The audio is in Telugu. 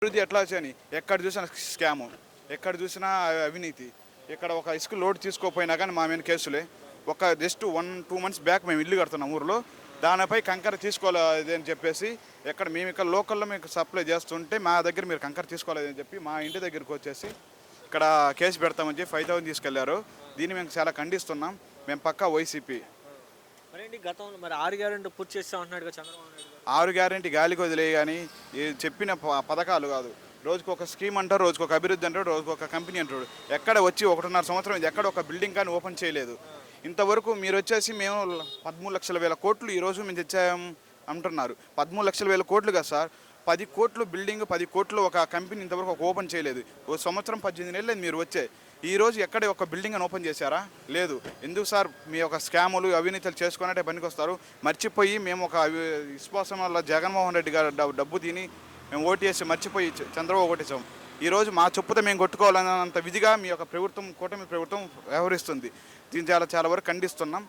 అభివృద్ధి ఎట్లా వచ్చాయని ఎక్కడ చూసినా స్కాము, ఎక్కడ చూసినా అవినీతి. ఇక్కడ ఒక ఇసుక లోడ్ తీసుకోపోయినా కానీ మా మీద కేసులే. ఒక జస్ట్ 1-2 మంత్స్ బ్యాక్ మేము ఇల్లు కడుతున్నాం ఊరిలో, దానిపై కంకర తీసుకోలేదు అని చెప్పేసి ఎక్కడ మేము ఇక్కడ లోకల్లో మీకు సప్లై చేస్తుంటే మా దగ్గర మీరు కంకర తీసుకోలేదని చెప్పి మా ఇంటి దగ్గరికి వచ్చేసి ఇక్కడ కేసు పెడతామని చెప్పి 5,000 తీసుకెళ్లారు. దీన్ని మేము చాలా ఖండిస్తున్నాం. మేము పక్కా వైసీపీ. మరేంటి గతంలో మరి 6 గ్యారెంటీ పూర్తి చేస్తా ఉంటున్నాడుగా చంద్రబాబు నాయుడు గారు. 6 గ్యారెంటీ గాలికి వదిలేయి కానీ చెప్పిన పథకాలు కాదు. రోజుకు ఒక స్కీమ్ అంటారు, రోజుకు ఒక అభివృద్ధి అంటారు, రోజుకు ఒక కంపెనీ అంటారు. ఎక్కడ వచ్చి 1.5 సంవత్సరం ఇది ఎక్కడ ఒక బిల్డింగ్ కానీ ఓపెన్ చేయలేదు. ఇంతవరకు మీరు వచ్చేసి మేము 13,00,000 కోట్లు ఈరోజు మేము తెచ్చాము అంటున్నారు. 13,00,000 కోట్లు కదా సార్, 10 కోట్లు బిల్డింగ్, 10 కోట్లు ఒక కంపెనీ ఇంతవరకు ఒక ఓపెన్ చేయలేదు. ఓ సంవత్సరం 18 నెలలు మీరు వచ్చే ఈరోజు ఎక్కడ ఒక బిల్డింగ్ అని ఓపెన్ చేశారా? లేదు. ఎందుకు సార్ మీ ఒక స్కాములు అవినీతులు చేసుకున్నట్టే పనికి వస్తారు. మర్చిపోయి మేము ఒక విశ్వాసం వల్ల జగన్మోహన్ రెడ్డి గారు డబ్బు తిని మేము ఓటేసి మర్చిపోయి చంద్రబాబు ఓటేసాం. ఈరోజు మా చెప్పుతో మేము కొట్టుకోవాలన్నంత విధిగా మీ యొక్క ప్రభుత్వం, కూటమి ప్రభుత్వం వ్యవహరిస్తుంది. దీన్ని చాలా వరకు ఖండిస్తున్నాం.